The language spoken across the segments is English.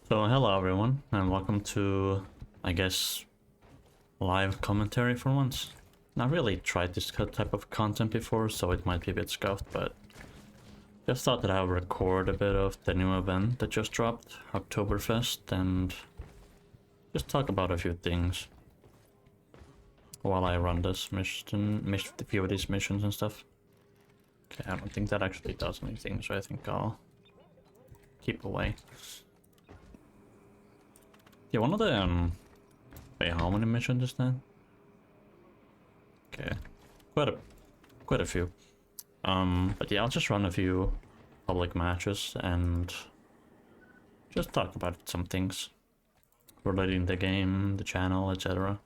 So hello everyone and welcome to, I guess, live commentary for once. Not really tried this type of content before, so it might be a bit scuffed, but just thought that I would record a bit of the new event that just dropped, Oktoberfest, and just talk about a few things while I run this mission, a few of these missions and stuff. Okay, I don't think that actually does anything, so I think I'll keep away. Yeah, one of the, wait, how many missions is that? Okay, quite a few. But yeah, I'll just run a few public matches and just talk about some things relating to the game, the channel, etc.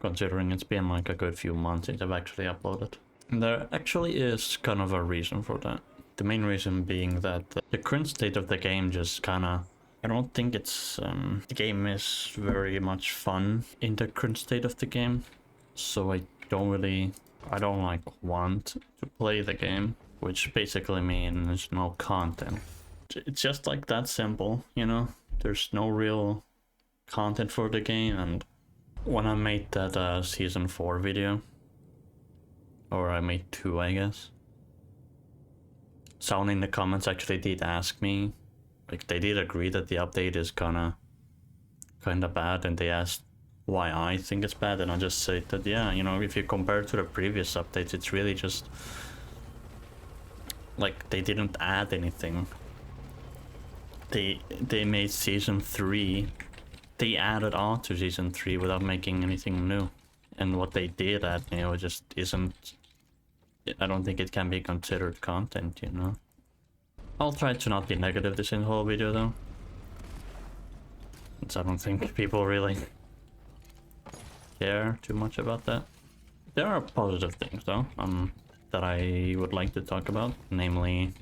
Considering it's been like a good few months since I've actually uploaded. And there actually is kind of a reason for that. The main reason being that the current state of the game just kinda... I don't think it's... the game is very much fun in the current state of the game. So I don't like want to play the game. Which basically means no content. It's just like that simple, you know? There's no real content for the game, and when I made that season 4 video, or I made 2 I guess, someone in the comments actually did ask me, like they did agree that the update is kinda bad, and they asked why I think it's bad, and I just said that yeah, you know, if you compare it to the previous updates, it's really just like they didn't add anything. They made season 3, they added on to season 3 without making anything new, and what they did add, you know, just isn't... I don't think it can be considered content, you know. I'll try to not be negative this whole video though, since I don't think people really care too much about that. There are positive things though, that I would like to talk about, namely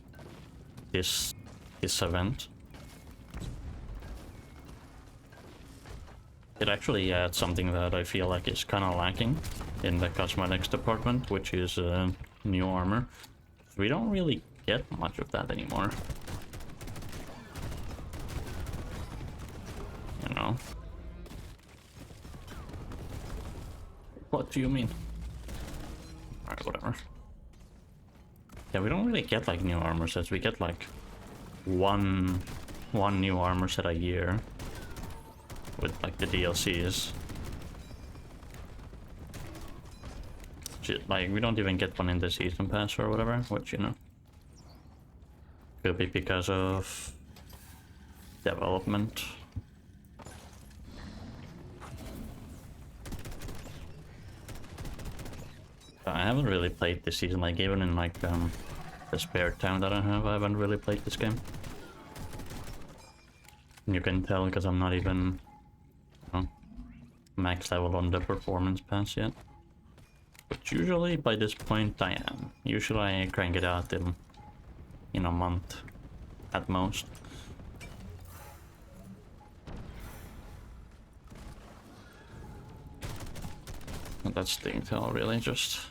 this event. It actually adds something that I feel like is kind of lacking in the cosmetics department, which is new armor. We don't really get much of that anymore. You know? What do you mean? Alright, whatever. Yeah, we don't really get like new armor sets. We get like one new armor set a year with like the DLCs. Like we don't even get one in the season pass or whatever, which, you know, could be because of development. I haven't really played this season, like even in like the spare time that I haven't really played this game. You can tell because I'm not even, you know, max level on the performance pass yet. But usually by this point I am. Usually I crank it out in a month at most. And that's the intel really, just...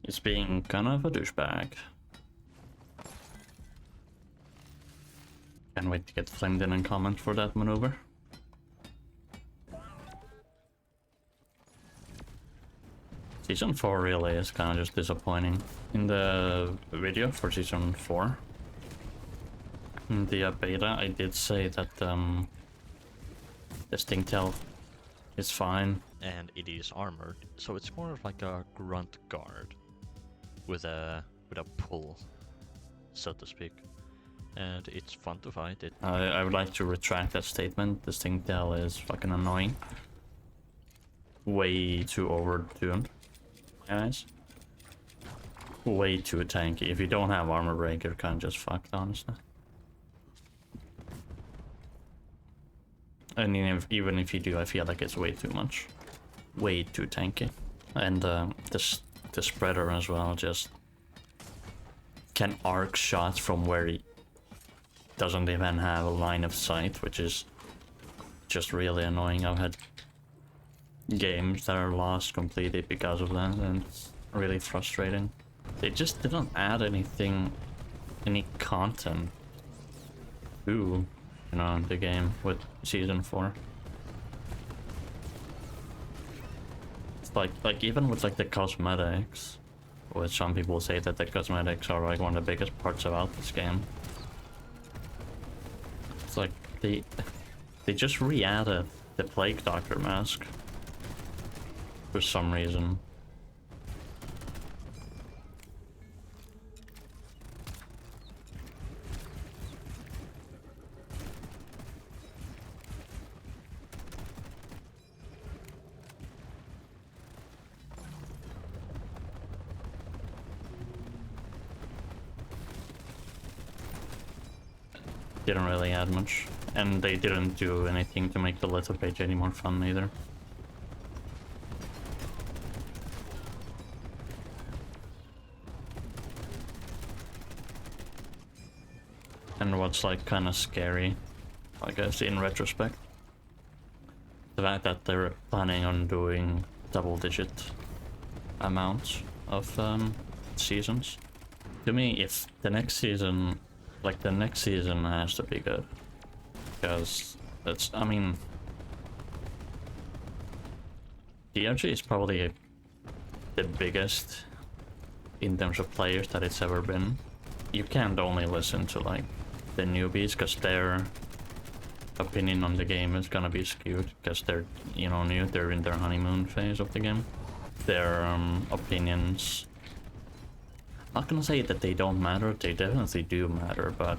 It's being kind of a douchebag. Can't wait to get flamed in and comment for that maneuver. Season 4 really is kind of just disappointing. In the video for season 4, in the beta, I did say that the Stingtail is fine. And it is armored, so it's more of like a grunt guard with a pull, so to speak, and it's fun to fight it. I would like to retract that statement. The Stingtail is fucking annoying. Way too overtuned, guys. Way too tanky. If you don't have armor break, you're kind of just fucked, honestly. I mean, even if you do, I feel like it's way too much. Way too tanky. And the spreader as well just can arc shots from where he doesn't even have a line of sight, which is just really annoying. I've had games that are lost completely because of that, and it's really frustrating. They just didn't add anything, any content to, you know, the game with season 4. It's like even with like the cosmetics, which some people say that the cosmetics are like one of the biggest parts about this game. It's like they just re-added the Plague Doctor mask for some reason. Didn't really add much, and they didn't do anything to make the little page any more fun either. And what's like kind of scary, I guess, in retrospect, the fact that they're planning on doing double-digit amounts of seasons. To me, if the next season, like the next season has to be good, because it's, I mean, DRG is probably the biggest in terms of players that it's ever been. You can't only listen to like the newbies, because their opinion on the game is gonna be skewed, because they're, you know, new, they're in their honeymoon phase of the game. Their opinions, not gonna say that they don't matter, they definitely do matter, but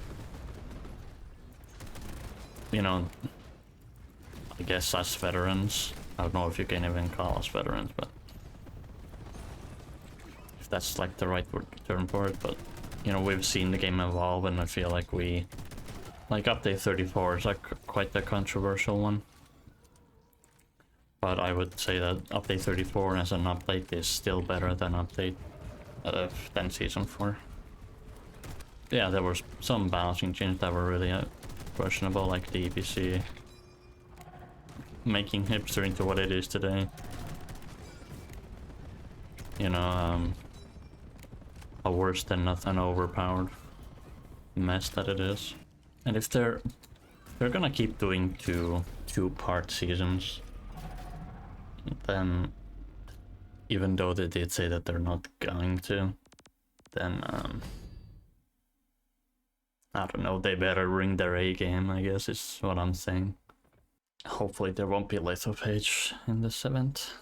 you know, I guess as veterans, I don't know if you can even call us veterans, but if that's like the right term for it, but you know, we've seen the game evolve, and I feel like we, like update 34 is like quite a controversial one, but I would say that update 34 as an update is still better than update than season 4. Yeah, there were some balancing changes that were really questionable, like the EPC making hipster into what it is today. You know, a worse than nothing overpowered mess that it is. And if they're gonna keep doing two-part seasons, then even though they did say that they're not going to, then I don't know, they better bring their A game, I guess is what I'm saying. Hopefully there won't be a little page in this event.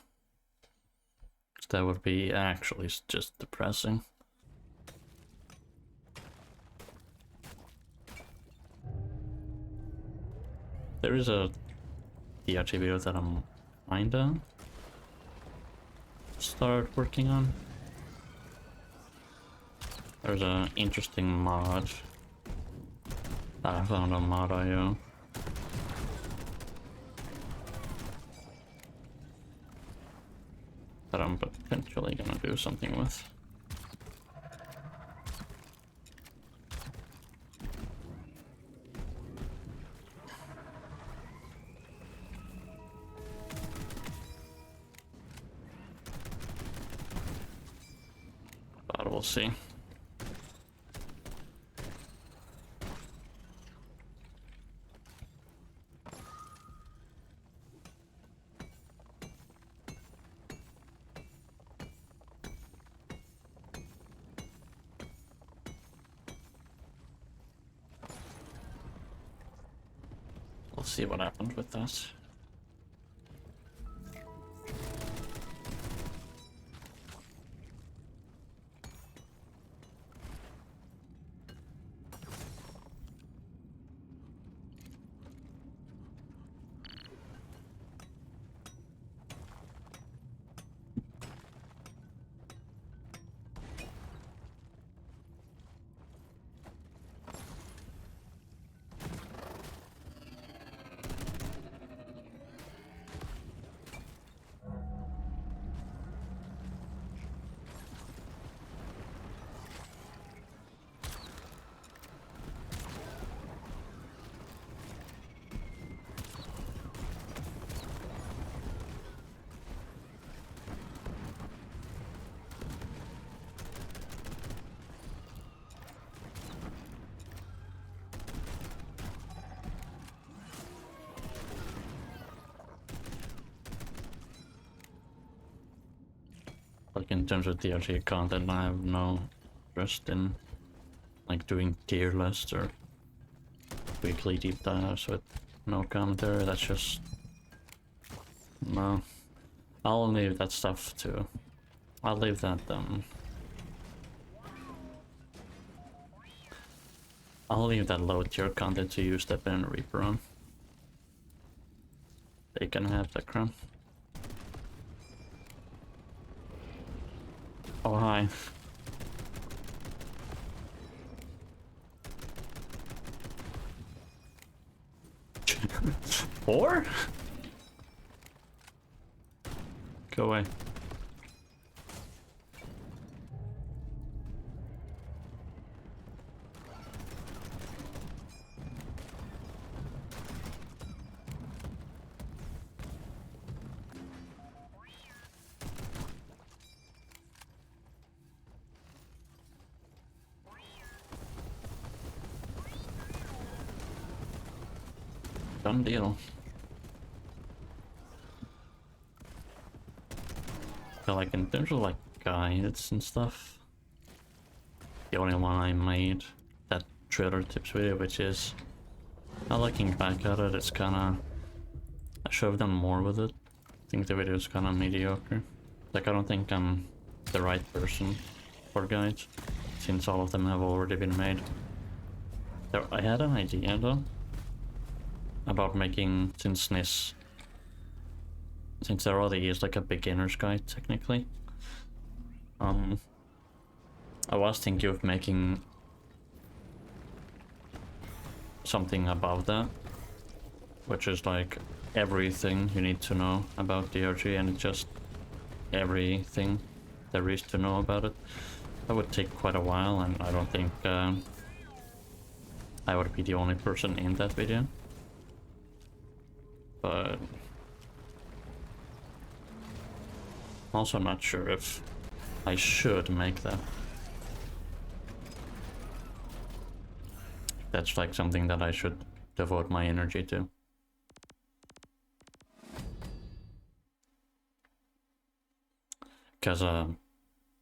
That would be actually just depressing. There is a DRG video that I'm kinda start working on. There's an interesting mod that I found on mod.io. That I'm potentially gonna do something with. But we'll see. We'll see what happens with that. like in terms of DLC content, I have no interest in like doing tier lists or weekly deep dives with no commentary. That's just no. I'll leave that stuff to. I'll leave that I'll leave that low tier content to use Step and Reaper on. They can have that crown. Oh hi. Four? Go away. Done deal. So like in terms of like guides and stuff, the only one I made, that trailer tips video, which is, now looking back at it, it's kinda, I should have done more with it. I think the video is kinda mediocre. Like I don't think I'm the right person for guides, since all of them have already been made. So I had an idea though, about making, since there already is like a beginner's guide technically, I was thinking of making something above that, which is like everything you need to know about DRG, and it's just everything there is to know about it. That would take quite a while, and I don't think I would be the only person in that video. But I'm also not sure if I should make that. That's like something that I should devote my energy to. Because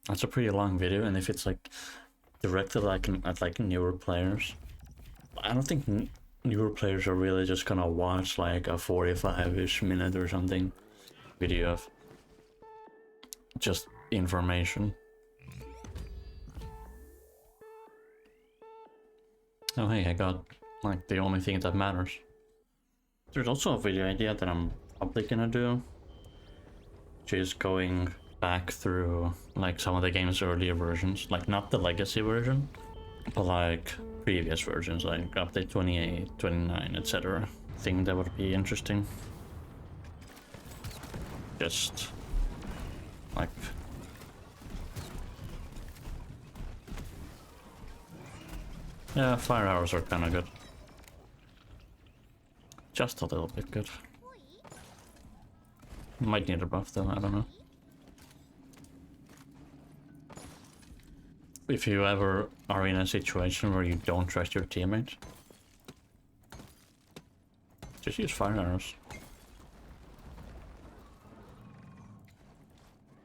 that's a pretty long video, and if it's like directed like at like newer players, I don't think newer players are really just gonna watch like a 45-ish minute or something video of just information. Oh hey, I got like the only thing that matters. There's also a video idea that I'm probably gonna do, which is going back through like some of the game's earlier versions, like not the legacy version, but like previous versions, like update 28, 29, etc. I think that would be interesting. Just like yeah, fire hours are kind of good. Just a little bit good. Might need a buff though, I don't know. If you ever are in a situation where you don't trust your teammates, just use fire arrows.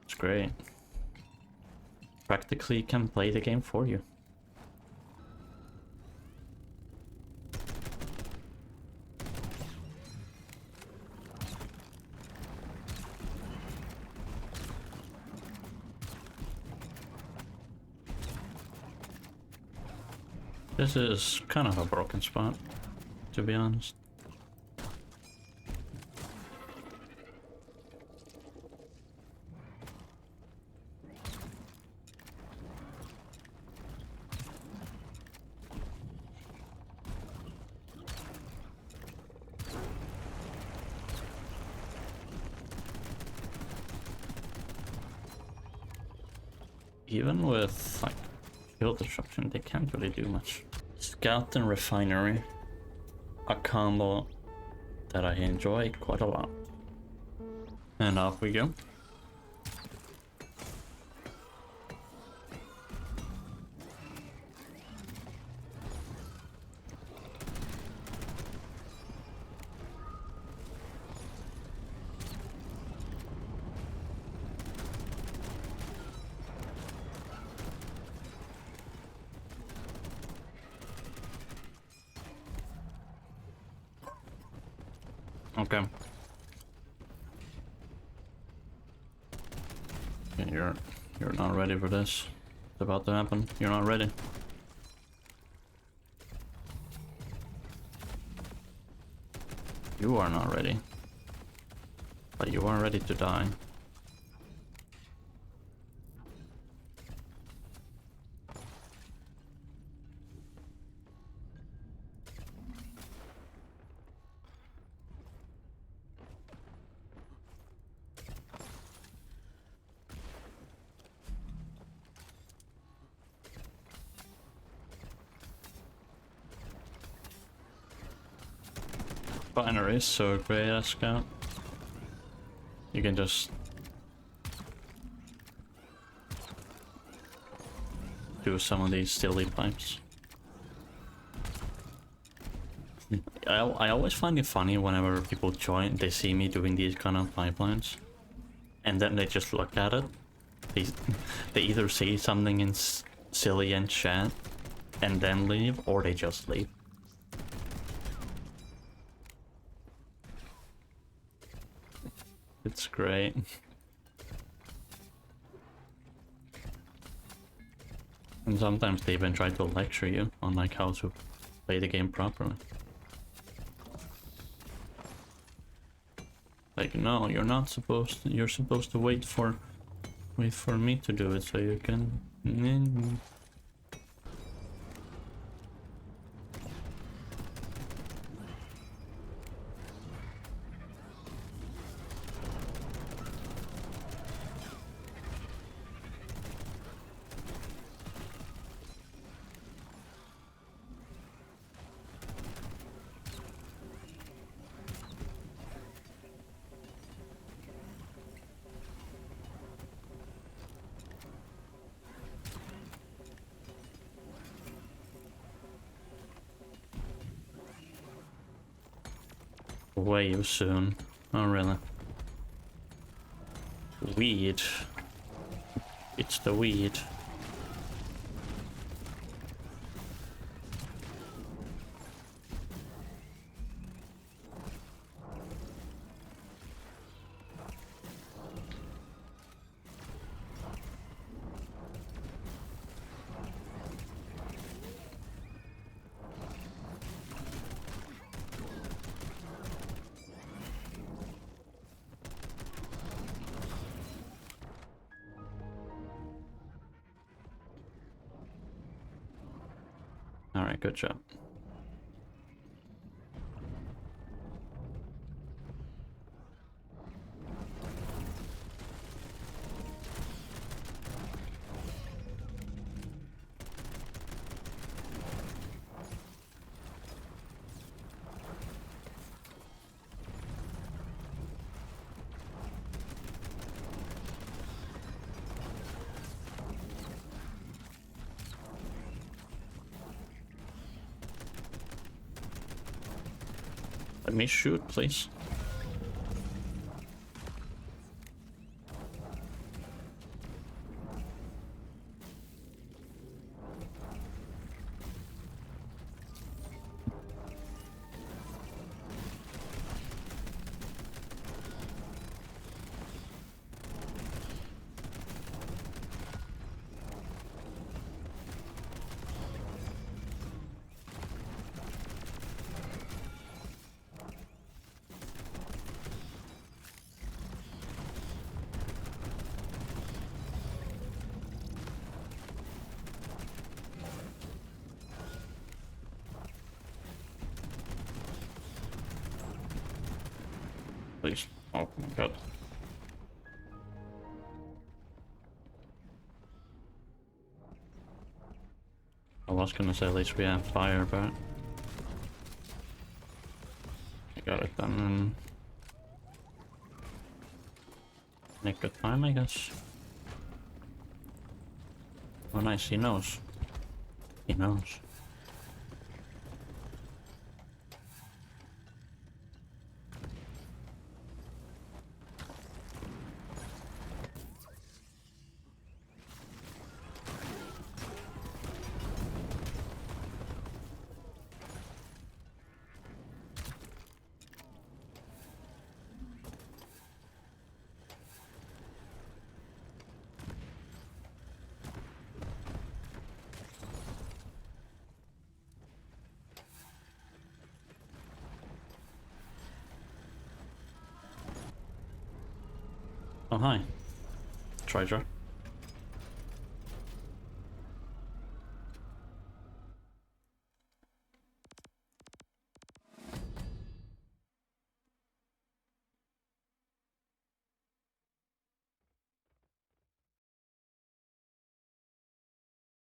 It's great. Practically can play the game for you. This is kind of a broken spot, to be honest. Even with like field disruption, they can't really do much. Scout and Refinery, a combo that I enjoy quite a lot. And off we go. Okay. Okay, you're not ready for this. It's about to happen. You're not ready. You are not ready. But you are ready to die. Binary is so great as scout. You can just do some of these silly pipes. I always find it funny whenever people join, they see me doing these kind of pipelines, and then they just look at it. They either say something in silly in chat and then leave, or they just leave. It's great. And sometimes they even try to lecture you on like how to play the game properly. Like, no, you're not supposed to, you're supposed to wait for me to do it so you can... Way soon. Oh, really? Weed. It's the weed. Alright, good job. Let me shoot, please. Please. Oh my god. I was gonna say at least we have fire, but I got it done in nick of time, I guess. Oh nice, he knows. He knows. Oh, hi. Treasure.